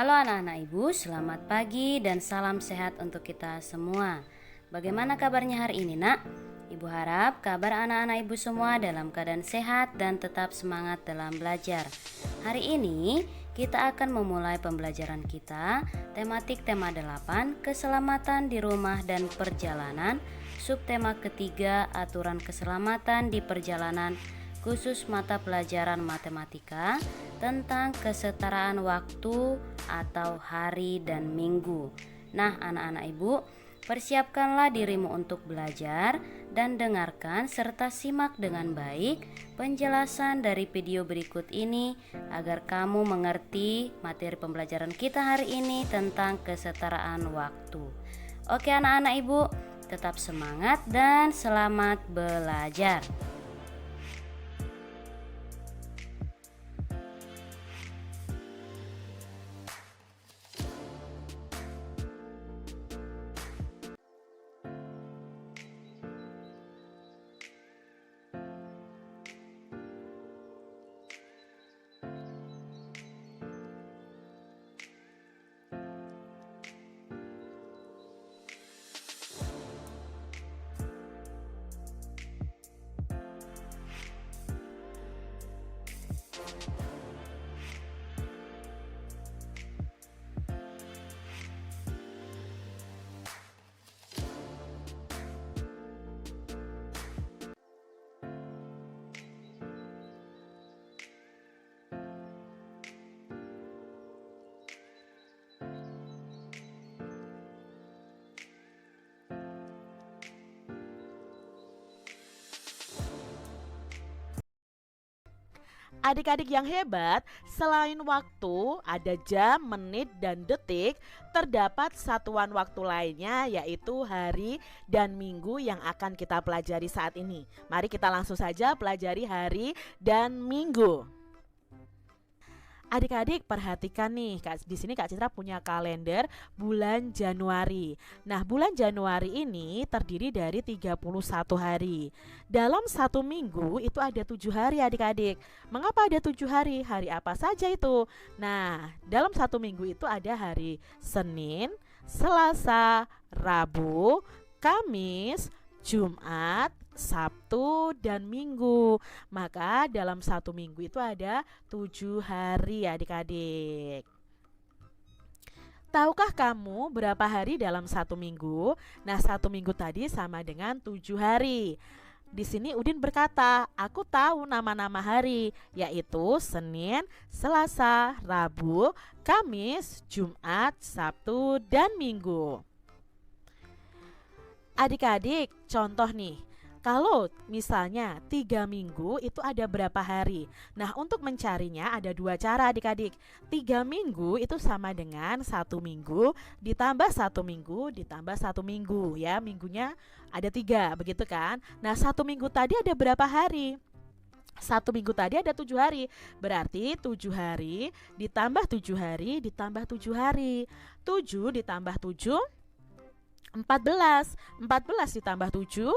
Halo anak-anak ibu, selamat pagi dan salam sehat untuk kita semua. Bagaimana kabarnya hari ini nak? Ibu harap kabar anak-anak ibu semua dalam keadaan sehat dan tetap semangat dalam belajar. Hari ini kita akan memulai pembelajaran kita tematik tema 8, keselamatan di rumah dan perjalanan, subtema ketiga, aturan keselamatan di perjalanan, khusus mata pelajaran matematika tentang kesetaraan waktu atau hari dan minggu. Nah, anak-anak ibu, persiapkanlah dirimu untuk belajar dan dengarkan serta simak dengan baik penjelasan dari video berikut ini agar kamu mengerti materi pembelajaran kita hari ini tentang kesetaraan waktu. Oke anak-anak ibu, tetap semangat dan selamat belajar. Adik-adik yang hebat, selain waktu, ada jam, menit, dan detik, terdapat satuan waktu lainnya yaitu hari dan minggu yang akan kita pelajari saat ini. Mari kita langsung saja pelajari hari dan minggu. Adik-adik perhatikan nih, di sini Kak Citra punya kalender bulan Januari. Nah, bulan Januari ini terdiri dari 31 hari. Dalam satu minggu itu ada 7 hari adik-adik. Mengapa ada 7 hari? Hari apa saja itu? Nah, dalam satu minggu itu ada hari Senin, Selasa, Rabu, Kamis, Jumat, Sabtu, dan Minggu. Maka dalam satu minggu itu ada 7 hari adik-adik. Tahukah kamu berapa hari dalam satu minggu? Nah, satu minggu tadi sama dengan 7 hari. Di sini Udin berkata, aku tahu nama-nama hari, yaitu Senin, Selasa, Rabu, Kamis, Jumat, Sabtu, dan Minggu. Adik-adik, contoh nih, kalau misalnya 3 minggu itu ada berapa hari? Nah, untuk mencarinya ada 2 cara adik-adik. 3 minggu itu sama dengan 1 minggu ditambah 1 minggu ditambah 1 minggu ya. Minggunya ada 3, begitu kan? Nah, 1 minggu tadi ada berapa hari? 1 minggu tadi ada 7 hari. Berarti 7 hari ditambah 7 hari ditambah 7 hari. 7 ditambah 7, 14. 14 ditambah 7,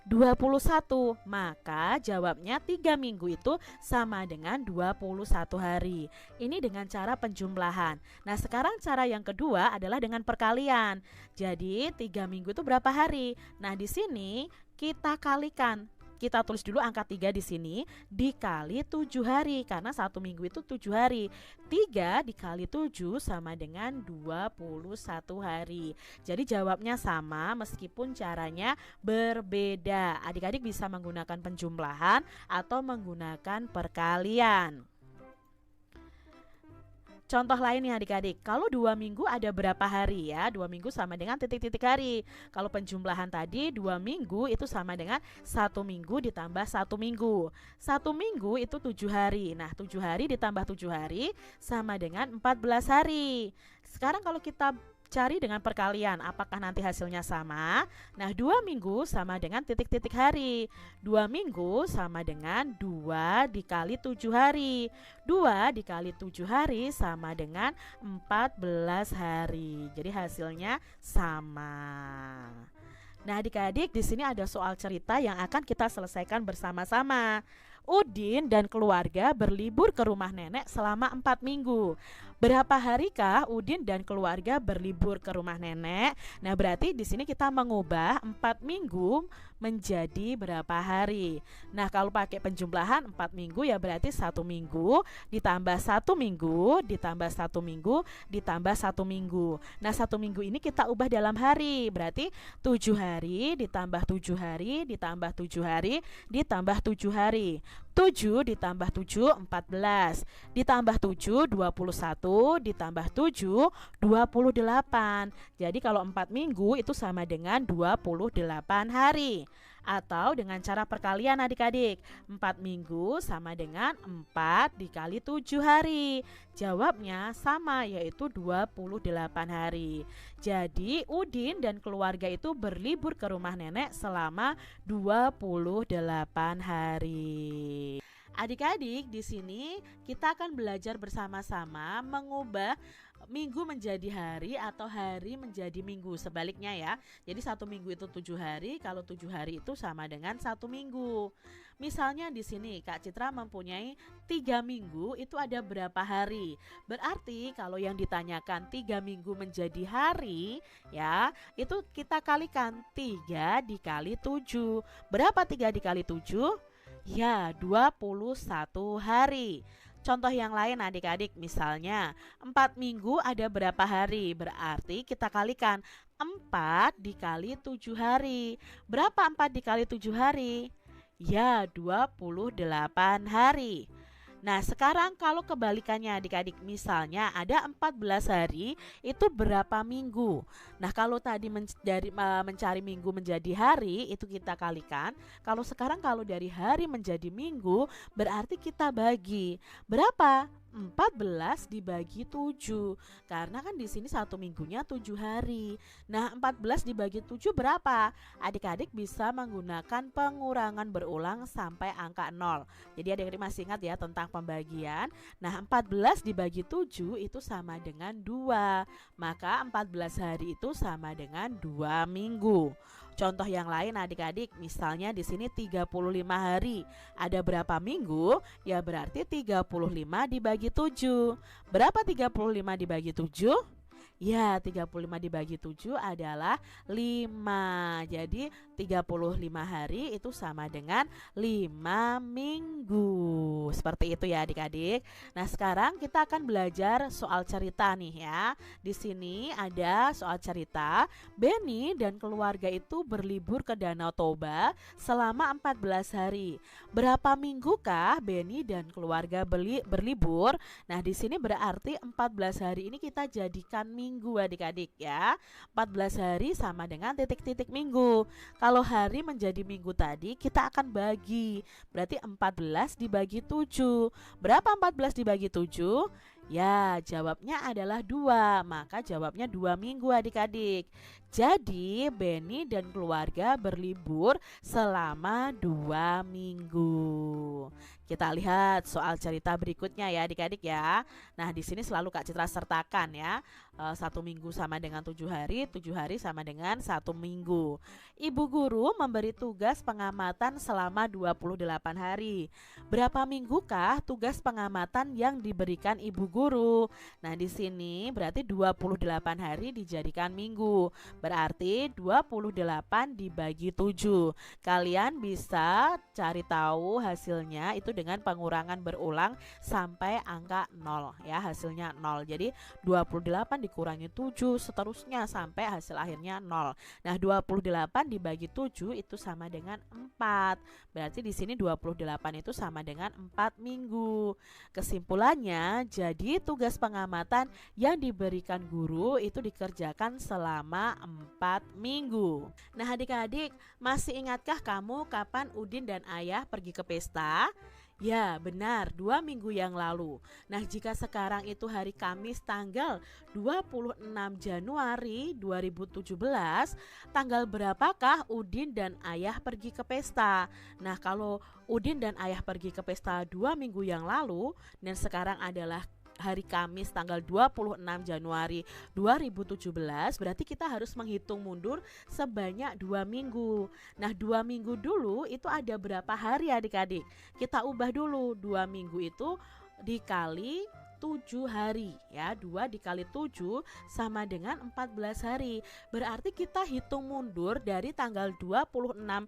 21. Maka jawabnya 3 minggu itu sama dengan 21 hari. Ini dengan cara penjumlahan. Nah, sekarang cara yang kedua adalah dengan perkalian. Jadi 3 minggu itu berapa hari? Nah, di sini kita kalikan. Kita tulis dulu angka 3 di sini dikali 7 hari karena 1 minggu itu 7 hari. 3 dikali 7 sama dengan 21 hari. Jadi jawabnya sama meskipun caranya berbeda. Adik-adik bisa menggunakan penjumlahan atau menggunakan perkalian. Contoh lain nih adik-adik, kalau 2 minggu ada berapa hari ya? 2 minggu sama dengan titik-titik hari. Kalau penjumlahan tadi 2 minggu itu sama dengan 1 minggu ditambah 1 minggu. 1 minggu itu 7 hari. Nah, 7 hari ditambah 7 hari sama dengan 14 hari. Sekarang kalau kita cari dengan perkalian, apakah nanti hasilnya sama? Nah, 2 minggu sama dengan titik-titik hari. 2 minggu sama dengan 2 dikali 7 hari. 2 dikali 7 hari sama dengan 14 hari. Jadi hasilnya sama. Nah, adik-adik, di sini ada soal cerita yang akan kita selesaikan bersama-sama. Udin dan keluarga berlibur ke rumah nenek selama 4 minggu. Berapa harikah Udin dan keluarga berlibur ke rumah nenek? Nah, berarti di sini kita mengubah 4 minggu menjadi berapa hari. Nah, kalau pakai penjumlahan 4 minggu ya berarti 1 minggu ditambah 1 minggu ditambah 1 minggu ditambah 1 minggu. Nah, 1 minggu ini kita ubah dalam hari. Berarti 7 hari ditambah 7 hari ditambah 7 hari ditambah 7 hari. 7 ditambah 7 14, ditambah 7 21, ditambah 7 28. Jadi kalau 4 minggu itu sama dengan 28 hari. Atau dengan cara perkalian adik-adik, 4 minggu sama dengan 4 dikali 7 hari. Jawabnya sama, yaitu 28 hari. Jadi Udin dan keluarga itu berlibur ke rumah nenek selama 28 hari. Adik-adik, di sini kita akan belajar bersama-sama mengubah minggu menjadi hari atau hari menjadi minggu, sebaliknya ya. Jadi 1 minggu itu 7 hari, kalau 7 hari itu sama dengan 1 minggu. Misalnya di sini Kak Citra mempunyai 3 minggu, itu ada berapa hari? Berarti kalau yang ditanyakan 3 minggu menjadi hari ya, itu kita kalikan 3 dikali 7. Berapa 3 dikali 7? Ya, 21 hari. Contoh yang lain adik-adik, misalnya 4 minggu ada berapa hari? Berarti kita kalikan 4 dikali 7 hari. Berapa 4 dikali 7 hari? Ya, 28 hari. Nah, sekarang kalau kebalikannya adik-adik, misalnya ada 14 hari, itu berapa minggu? Nah, kalau tadi mencari minggu menjadi hari, itu kita kalikan. Kalau sekarang kalau dari hari menjadi minggu, berarti kita bagi. Berapa? 14 dibagi 7. Karena kan di sini 1 minggunya 7 hari. Nah, 14 dibagi 7 berapa? Adik-adik bisa menggunakan pengurangan berulang sampai angka 0. Jadi adik-adik masih ingat ya tentang pembagian. Nah, 14 dibagi 7 itu sama dengan 2. Maka 14 hari itu sama dengan 2 minggu. Contoh yang lain adik-adik, misalnya di sini 35 hari. Ada berapa minggu? Ya berarti 35 dibagi 7. Berapa 35 dibagi 7? Ya, 35 dibagi 7 adalah 5. Jadi 35 hari itu sama dengan 5 minggu. Seperti itu ya adik-adik. Nah, sekarang kita akan belajar soal cerita nih ya. Di sini ada soal cerita. Benny dan keluarga itu berlibur ke Danau Toba selama 14 hari. Berapa minggukah Benny dan keluarga berlibur? Nah, di sini berarti 14 hari ini kita jadikan minggu adik-adik ya. 14 hari sama dengan titik-titik minggu. Kalau hari menjadi minggu tadi kita akan bagi. Berarti 14 dibagi 7. Berapa 14 dibagi 7? Ya, jawabnya adalah 2. Maka jawabnya 2 minggu adik-adik. Jadi Benny dan keluarga berlibur selama 2 minggu. Kita lihat soal cerita berikutnya ya adik-adik ya. Nah, di sini selalu Kak Citra sertakan ya. 1 minggu sama dengan 7 hari, 7 hari sama dengan 1 minggu. Ibu guru memberi tugas pengamatan selama 28 hari. Berapa minggukah tugas pengamatan yang diberikan ibu guru? Nah, di sini berarti 28 hari dijadikan minggu. Berarti 28 dibagi 7. Kalian bisa cari tahu hasilnya itu dengan pengurangan berulang sampai angka 0 ya, hasilnya 0. Jadi 28 dikurangi 7 seterusnya sampai hasil akhirnya 0. Nah, 28 dibagi 7 itu sama dengan 4. Berarti di sini 28 itu sama dengan 4 minggu. Kesimpulannya, jadi tugas pengamatan yang diberikan guru itu dikerjakan selama 4 minggu. Nah, adik-adik, masih ingatkah kamu kapan Udin dan Ayah pergi ke pesta? Ya, benar, 2 minggu yang lalu. Nah, jika sekarang itu hari Kamis tanggal 26 Januari 2017, tanggal berapakah Udin dan Ayah pergi ke pesta? Nah, kalau Udin dan Ayah pergi ke pesta 2 minggu yang lalu dan sekarang adalah hari Kamis tanggal 26 Januari 2017, berarti kita harus menghitung mundur sebanyak 2 minggu. Nah, 2 minggu dulu itu ada berapa hari adik-adik? Kita ubah dulu, 2 minggu itu dikali 7 hari ya. 2 dikali 7 sama dengan 14 hari. Berarti kita hitung mundur dari tanggal 26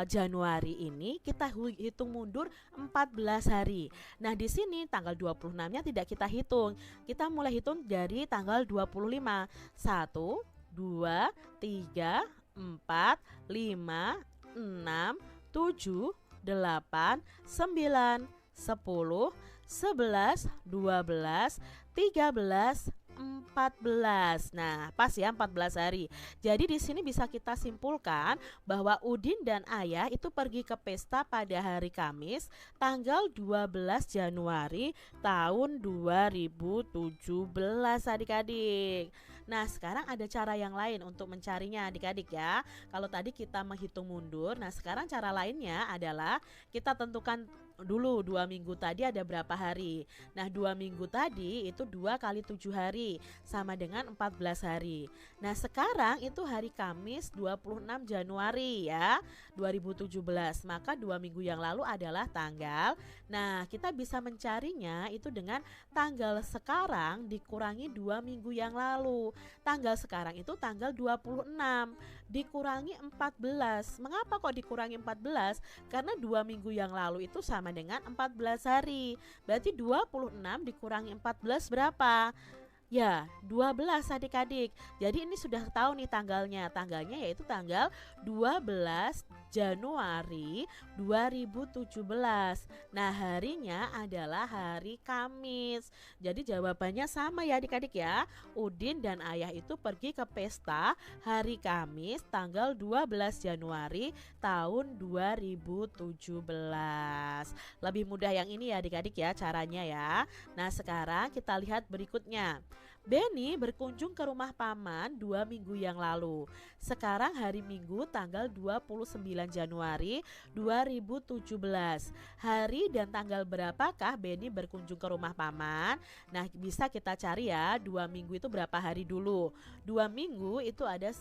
Januari ini, kita hitung mundur 14 hari. Nah, di sini tanggal 26-nya tidak kita hitung. Kita mulai hitung dari tanggal 25. 1 2 3 4 5 6 7 8 9 10 11 12 13 14. Nah, pas ya 14 hari. Jadi di sini bisa kita simpulkan bahwa Udin dan Ayah itu pergi ke pesta pada hari Kamis tanggal 12 Januari tahun 2017 adik-adik. Nah, sekarang ada cara yang lain untuk mencarinya adik-adik ya. Kalau tadi kita menghitung mundur, nah sekarang cara lainnya adalah kita tentukan dulu 2 minggu tadi ada berapa hari. Nah, 2 minggu tadi itu 2 kali 7 hari sama dengan 14 hari. Nah, sekarang itu hari Kamis 26 Januari ya 2017. Maka 2 minggu yang lalu adalah tanggal. Nah, kita bisa mencarinya itu dengan tanggal sekarang dikurangi 2 minggu yang lalu. Tanggal sekarang itu tanggal 26 dikurangi 14. Mengapa kok dikurangi 14? Karena 2 minggu yang lalu itu sama dengan 14 hari. Berarti 26 dikurangi 14 berapa? Ya, 12 adik-adik. Jadi ini sudah tahu nih tanggalnya. Tanggalnya yaitu tanggal 12 Januari 2017. Nah, harinya adalah hari Kamis. Jadi jawabannya sama ya adik-adik ya. Udin dan Ayah itu pergi ke pesta hari Kamis tanggal 12 Januari tahun 2017. Lebih mudah yang ini ya adik-adik ya caranya ya. Nah, sekarang kita lihat berikutnya. Benny berkunjung ke rumah paman 2 minggu yang lalu. Sekarang hari Minggu tanggal 29 Januari 2017. Hari dan tanggal berapakah Benny berkunjung ke rumah paman? Nah, bisa kita cari ya 2 minggu itu berapa hari dulu. 2 minggu itu ada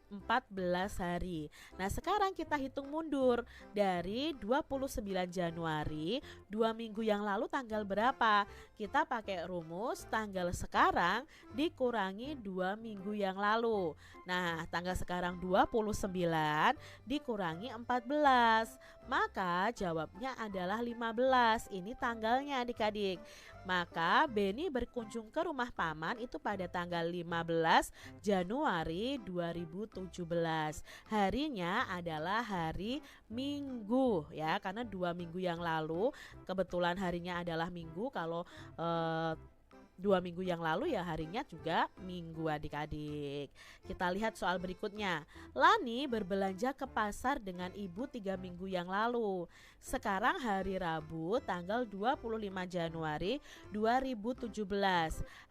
14 hari. Nah, sekarang kita hitung mundur dari 29 Januari, 2 minggu yang lalu tanggal berapa? Kita pakai rumus tanggal sekarang dikurangi 2 minggu yang lalu. Nah, tanggal sekarang 29 dikurangi 14. Maka jawabnya adalah 15. Ini tanggalnya adik-adik. Maka Benny berkunjung ke rumah paman itu pada tanggal 15 Januari 2017. Harinya adalah hari Minggu ya, karena 2 minggu yang lalu kebetulan harinya adalah Minggu. Kalau 2 minggu yang lalu ya harinya juga Minggu adik-adik. Kita lihat soal berikutnya. Lani berbelanja ke pasar dengan ibu 3 minggu yang lalu. Sekarang hari Rabu tanggal 25 Januari 2017.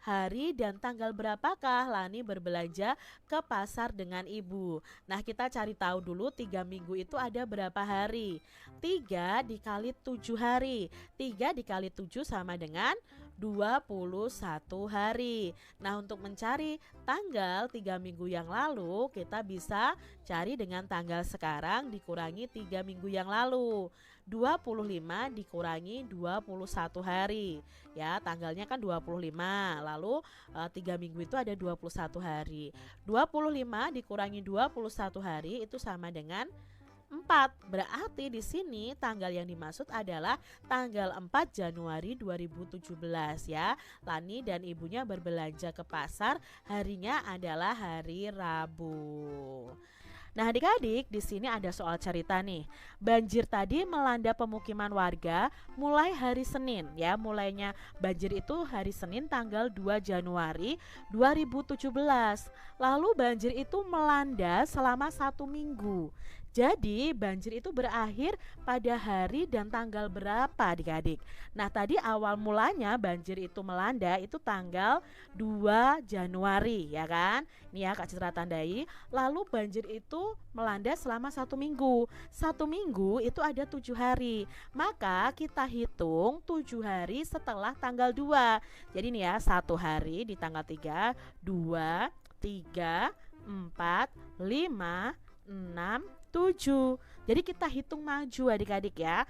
Hari dan tanggal berapakah Lani berbelanja ke pasar dengan ibu? Nah, kita cari tahu dulu 3 minggu itu ada berapa hari. 3 dikali 7 hari. 3 dikali 7 sama dengan 21 hari. Nah, untuk mencari tanggal 3 minggu yang lalu, kita bisa cari dengan tanggal sekarang dikurangi 3 minggu yang lalu. 25 dikurangi 21 hari. Ya, tanggalnya kan 25. Lalu 3 minggu itu ada 21 hari. 25 dikurangi 21 hari itu sama dengan 4. Berarti di sini tanggal yang dimaksud adalah tanggal 4 Januari 2017 ya. Lani dan ibunya berbelanja ke pasar, harinya adalah hari Rabu. Nah, adik-adik, di sini ada soal cerita nih. Banjir tadi melanda pemukiman warga mulai hari Senin ya. Mulainya banjir itu hari Senin tanggal 2 Januari 2017. Lalu banjir itu melanda selama 1 minggu. Jadi banjir itu berakhir pada hari dan tanggal berapa adik-adik? Nah, tadi awal mulanya banjir itu melanda itu tanggal 2 Januari ya kan? Nih ya Kak Citra tandai. Lalu banjir itu melanda selama 1 minggu. 1 minggu itu ada 7 hari. Maka kita hitung 7 hari setelah tanggal 2. Jadi nih ya 1 hari di tanggal 3, 2, 3, 4, 5, 6, 7. Jadi kita hitung maju adik-adik ya.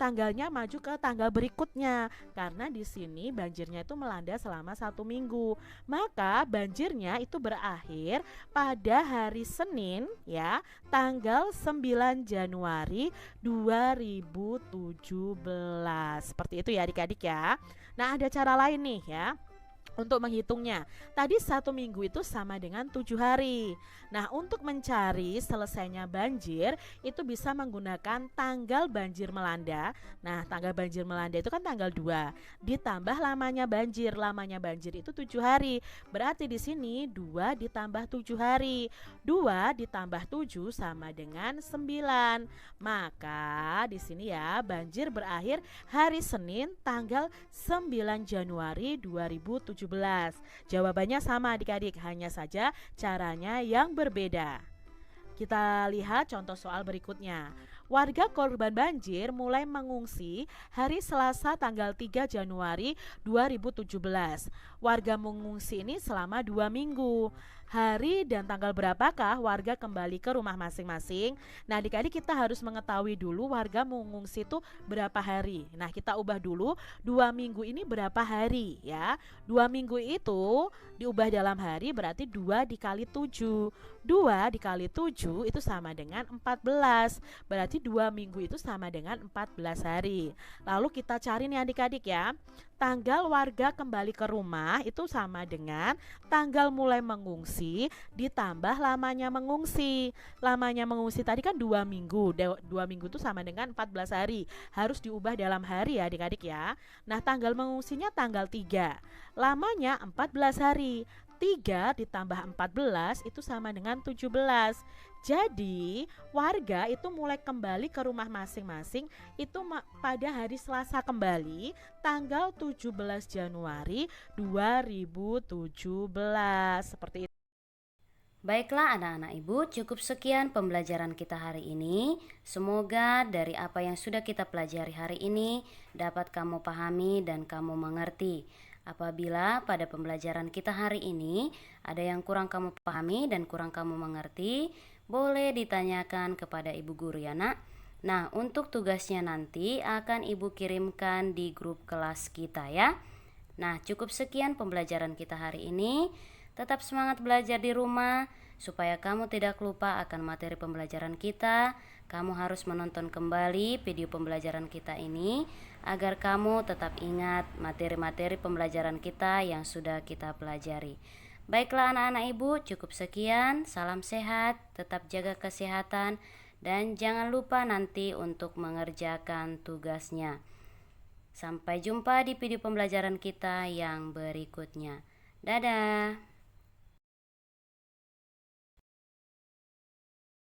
tanggalnya maju ke tanggal berikutnya, karena di sini banjirnya itu melanda selama 1 minggu. Maka banjirnya itu berakhir pada hari Senin ya, tanggal 9 Januari 2017. Seperti itu ya adik-adik ya. Nah, ada cara lain nih ya untuk menghitungnya. Tadi 1 minggu itu sama dengan 7 hari. Nah, untuk mencari selesainya banjir itu bisa menggunakan tanggal banjir melanda. Nah, tanggal banjir melanda itu kan tanggal 2 ditambah lamanya banjir. Lamanya banjir itu 7 hari. Berarti di sini 2 ditambah 7 hari. 2 ditambah 7 sama dengan 9. Maka di sini ya banjir berakhir hari Senin tanggal 9 Januari 2017. Jawabannya sama adik-adik, hanya saja caranya yang berbeda. Kita lihat contoh soal berikutnya. Warga korban banjir mulai mengungsi hari Selasa tanggal 3 Januari 2017. Warga mengungsi ini selama 2 minggu. Hari dan tanggal berapakah warga kembali ke rumah masing-masing? Nah, adik-adik kita harus mengetahui dulu warga mengungsi itu berapa hari. Nah, kita ubah dulu 2 minggu ini berapa hari ya. 2 minggu itu diubah dalam hari berarti 2 dikali 7. 2 dikali 7 itu sama dengan 14. Berarti 2 minggu itu sama dengan 14 hari. Lalu kita cari nih adik-adik ya. Tanggal warga kembali ke rumah itu sama dengan tanggal mulai mengungsi ditambah lamanya mengungsi. Lamanya mengungsi tadi kan 2 minggu. 2 minggu itu sama dengan 14 hari. Harus diubah dalam hari ya adik-adik ya. Nah, tanggal mengungsinya tanggal 3. Lamanya 14 hari. 3 ditambah 14 itu sama dengan 17. Jadi warga itu mulai kembali ke rumah masing-masing itu pada hari Selasa kembali tanggal 17 Januari 2017. Seperti itu. Baiklah anak-anak ibu, cukup sekian pembelajaran kita hari ini. Semoga dari apa yang sudah kita pelajari hari ini dapat kamu pahami dan kamu mengerti. Apabila pada pembelajaran kita hari ini ada yang kurang kamu pahami dan kurang kamu mengerti, boleh ditanyakan kepada ibu guru ya nak. Nah, untuk tugasnya nanti akan ibu kirimkan di grup kelas kita ya. Nah, cukup sekian pembelajaran kita hari ini. Tetap semangat belajar di rumah supaya kamu tidak lupa akan materi pembelajaran kita. Kamu harus menonton kembali video pembelajaran kita ini agar kamu tetap ingat materi-materi pembelajaran kita yang sudah kita pelajari. Baiklah anak-anak ibu, cukup sekian. Salam sehat, tetap jaga kesehatan dan jangan lupa nanti untuk mengerjakan tugasnya. Sampai jumpa di video pembelajaran kita yang berikutnya. Dadah.